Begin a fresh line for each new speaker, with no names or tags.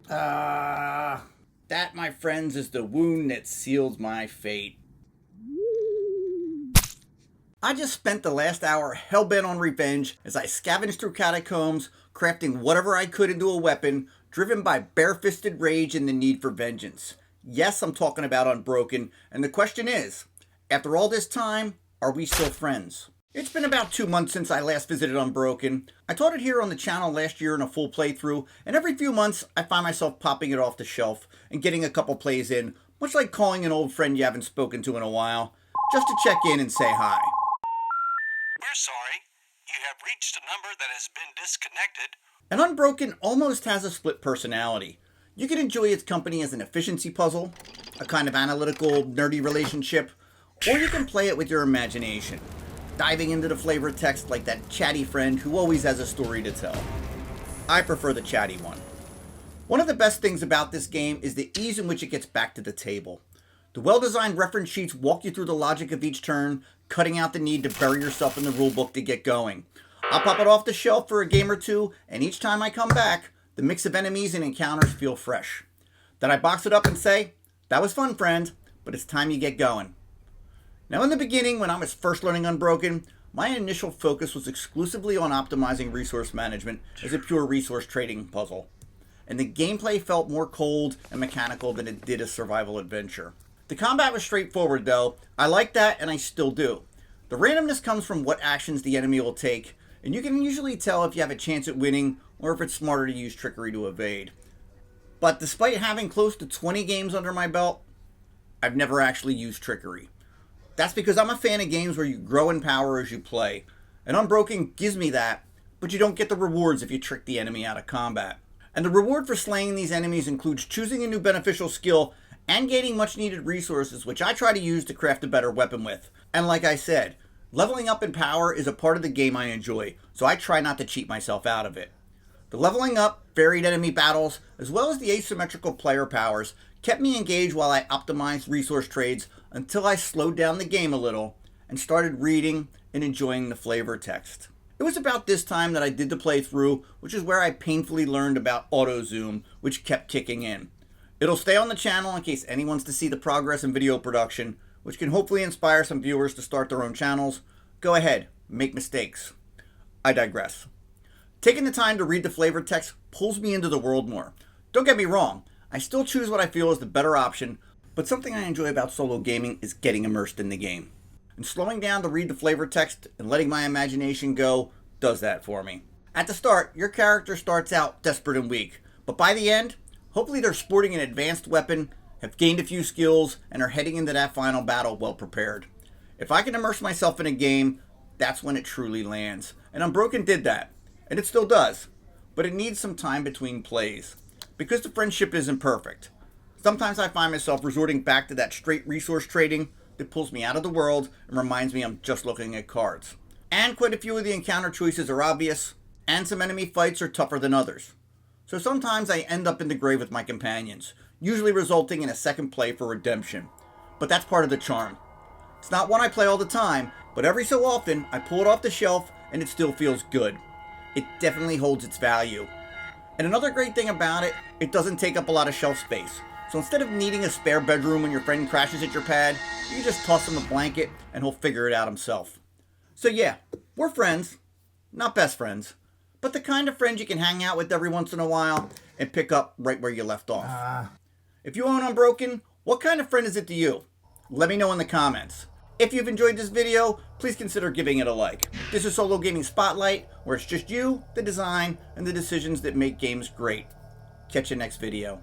That, my friends, is the wound that seals my fate. I just spent the last hour hell-bent on revenge as I scavenged through catacombs, crafting whatever I could into a weapon, driven by bare-fisted rage and the need for vengeance. Yes, I'm talking about Unbroken, and the question is, after all this time, are we still friends? It's been about 2 months since I last visited Unbroken. I taught it here on the channel last year in a full playthrough, and every few months I find myself popping it off the shelf and getting a couple plays in, much like calling an old friend you haven't spoken to in a while, just to check in and say hi.
We're sorry. You have reached a number that has been disconnected.
And Unbroken almost has a split personality. You can enjoy its company as an efficiency puzzle, a kind of analytical, nerdy relationship, or you can play it with your imagination, diving into the flavor text like that chatty friend who always has a story to tell. I prefer the chatty one. One of the best things about this game is the ease in which it gets back to the table. The well-designed reference sheets walk you through the logic of each turn, cutting out the need to bury yourself in the rulebook to get going. I'll pop it off the shelf for a game or two, and each time I come back, the mix of enemies and encounters feel fresh. Then I box it up and say, that was fun, friend, but it's time you get going. Now in the beginning, when I was first learning Unbroken, my initial focus was exclusively on optimizing resource management as a pure resource trading puzzle. And the gameplay felt more cold and mechanical than it did a survival adventure. The combat was straightforward though. I like that, and I still do. The randomness comes from what actions the enemy will take, and you can usually tell if you have a chance at winning or if it's smarter to use trickery to evade. But despite having close to 20 games under my belt, I've never actually used trickery. That's because I'm a fan of games where you grow in power as you play, and Unbroken gives me that, but you don't get the rewards if you trick the enemy out of combat. And the reward for slaying these enemies includes choosing a new beneficial skill and gaining much needed resources, which I try to use to craft a better weapon with. And like I said, leveling up in power is a part of the game I enjoy, so I try not to cheat myself out of it. The leveling up, varied enemy battles, as well as the asymmetrical player powers kept me engaged while I optimized resource trades until I slowed down the game a little and started reading and enjoying the flavor text. It was about this time that I did the playthrough, which is where I painfully learned about auto zoom, which kept kicking in. It'll stay on the channel in case anyone wants to see the progress in video production, which can hopefully inspire some viewers to start their own channels. Go ahead, make mistakes. I digress. Taking the time to read the flavor text pulls me into the world more. Don't get me wrong, I still choose what I feel is the better option, but something I enjoy about solo gaming is getting immersed in the game. And slowing down to read the flavor text and letting my imagination go does that for me. At the start, your character starts out desperate and weak, but by the end, hopefully they're sporting an advanced weapon, have gained a few skills, and are heading into that final battle well prepared. If I can immerse myself in a game, that's when it truly lands. And Unbroken did that. And it still does, but it needs some time between plays, because the friendship isn't perfect. Sometimes I find myself resorting back to that straight resource trading that pulls me out of the world and reminds me I'm just looking at cards. And quite a few of the encounter choices are obvious, and some enemy fights are tougher than others. So sometimes I end up in the grave with my companions, usually resulting in a second play for redemption. But that's part of the charm. It's not one I play all the time, but every so often I pull it off the shelf and it still feels good. It definitely holds its value. And another great thing about it, it doesn't take up a lot of shelf space. So instead of needing a spare bedroom when your friend crashes at your pad, you just toss him a blanket and he'll figure it out himself. So yeah, we're friends. Not best friends, but the kind of friends you can hang out with every once in a while and pick up right where you left off. If you own Unbroken, what kind of friend is it to you? Let me know in the comments. If you've enjoyed this video, please consider giving it a like. This is Solo Gaming Spotlight, where it's just you, the design, and the decisions that make games great. Catch you next video.